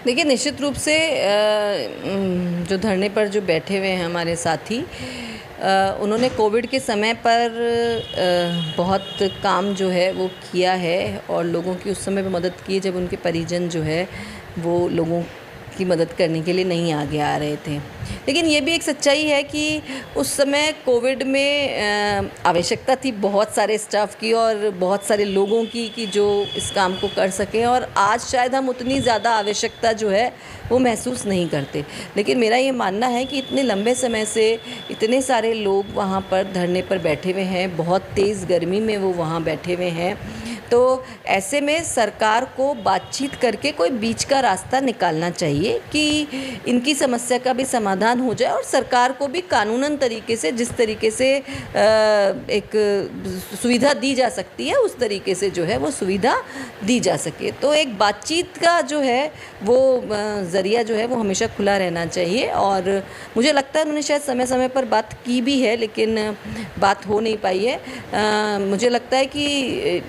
देखिए, निश्चित रूप से जो धरने पर जो बैठे हुए हैं हमारे साथी, उन्होंने कोविड के समय पर बहुत काम जो है वो किया है और लोगों की उस समय पे मदद की जब उनके परिजन जो है वो लोगों की मदद करने के लिए नहीं आगे आ रहे थे। लेकिन ये भी एक सच्चाई है कि उस समय कोविड में आवश्यकता थी बहुत सारे स्टाफ की और बहुत सारे लोगों की कि जो इस काम को कर सकें, और आज शायद हम उतनी ज़्यादा आवश्यकता जो है वो महसूस नहीं करते। लेकिन मेरा ये मानना है कि इतने लंबे समय से इतने सारे लोग वहाँ पर धरने पर बैठे हुए हैं, बहुत तेज़ गर्मी में वो वहाँ बैठे हुए हैं, तो ऐसे में सरकार को बातचीत करके कोई बीच का रास्ता निकालना चाहिए कि इनकी समस्या का भी समाधान हो जाए और सरकार को भी कानूनन तरीके से जिस तरीके से एक सुविधा दी जा सकती है उस तरीके से जो है वो सुविधा दी जा सके। तो एक बातचीत का जो है वो ज़रिया जो है वो हमेशा खुला रहना चाहिए, और मुझे लगता है उन्होंने शायद समय समय पर बात की भी है लेकिन बात हो नहीं पाई है। मुझे लगता है कि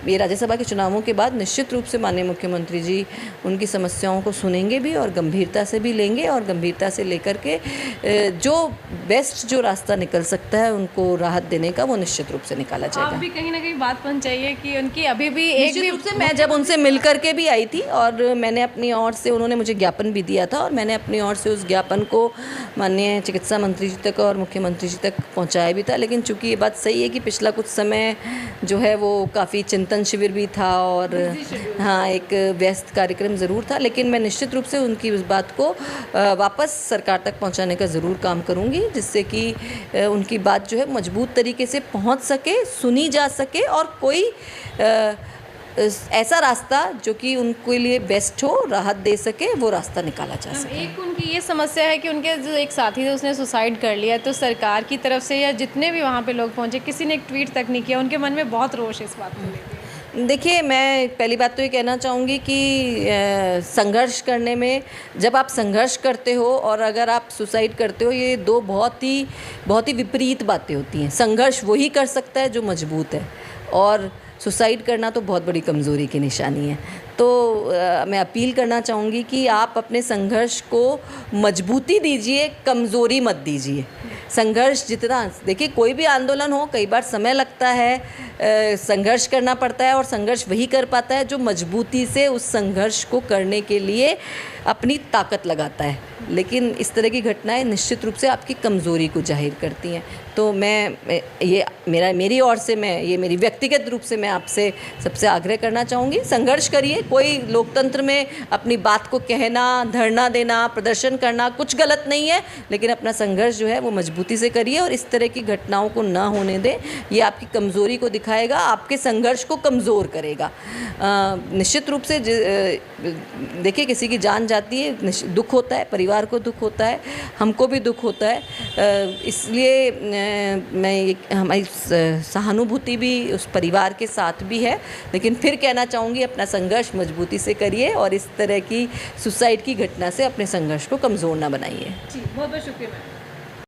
ये राज्यसभा के चुनावों के बाद निश्चित रूप से माननीय मुख्यमंत्री जी उनकी समस्याओं को सुनेंगे भी और गंभीरता से भी लेंगे, और गंभीरता से लेकर के जो बेस्ट जो रास्ता निकल सकता है उनको राहत देने का वो निश्चित रूप से निकाला जाएगा। आप भी कहीं ना कहीं बात पहुंचाइए कि उनकी अभी भी एक निश्चित रूप से मैं जब उनसे मिल करके भी आई थी और मैंने अपनी ओर से, उन्होंने मुझे ज्ञापन भी दिया था और मैंने अपनी ओर से उस ज्ञापन को माननीय चिकित्सा मंत्री जी तक और मुख्यमंत्री जी तक पहुंचाया भी था। लेकिन चूंकि ये बात सही है कि पिछला कुछ समय जो है वो काफ़ी चिंतन शिविर भी था और हाँ, एक व्यस्त कार्यक्रम ज़रूर था, लेकिन मैं निश्चित रूप से उनकी उस बात को वापस सरकार तक पहुंचाने का ज़रूर काम करूंगी, जिससे कि उनकी बात जो है मजबूत तरीके से पहुंच सके, सुनी जा सके और कोई ऐसा रास्ता जो कि उनके लिए बेस्ट हो, राहत दे सके, वो रास्ता निकाला जा सके। एक उनकी ये समस्या है कि उनके जो एक साथी थे उसने सुसाइड कर लिया, तो सरकार की तरफ से या जितने भी वहाँ पे लोग पहुँचे किसी ने एक ट्वीट तक नहीं किया, उनके मन में बहुत रोष है इस बात को लेकर। देखिए, मैं पहली बात तो ये कहना चाहूँगी कि संघर्ष करने में, जब आप संघर्ष करते हो और अगर आप सुसाइड करते हो, ये दो बहुत ही विपरीत बातें होती हैं। संघर्ष वही कर सकता है जो मजबूत है, और सुसाइड करना तो बहुत बड़ी कमज़ोरी की निशानी है। तो मैं अपील करना चाहूँगी कि आप अपने संघर्ष को मजबूती दीजिए, कमज़ोरी मत दीजिए। संघर्ष जितना, देखिए कोई भी आंदोलन हो, कई बार समय लगता है, संघर्ष करना पड़ता है, और संघर्ष वही कर पाता है जो मजबूती से उस संघर्ष को करने के लिए अपनी ताकत लगाता है। लेकिन इस तरह की घटनाएं निश्चित रूप से आपकी कमज़ोरी को जाहिर करती हैं। तो मैं ये मेरी ओर से, ये मेरी व्यक्तिगत रूप से मैं आपसे सबसे आग्रह करना चाहूँगी, संघर्ष करिए। कोई लोकतंत्र में अपनी बात को कहना, धरना देना, प्रदर्शन करना कुछ गलत नहीं है, लेकिन अपना संघर्ष जो है वो मजबूती से करिए और इस तरह की घटनाओं को ना होने दें। ये आपकी कमज़ोरी को दिखाएगा, आपके संघर्ष को कमज़ोर करेगा। निश्चित रूप से देखिए, किसी की जान जाती है, दुख होता है, परिवार को दुख होता है, हमको भी दुख होता है। इसलिए हमारी सहानुभूति भी उस परिवार के साथ भी है, लेकिन फिर कहना चाहूँगी अपना संघर्ष मजबूती से करिए और इस तरह की सुसाइड की घटना से अपने संघर्ष को कमज़ोर ना बनाइए। जी, बहुत बहुत शुक्रिया मैम।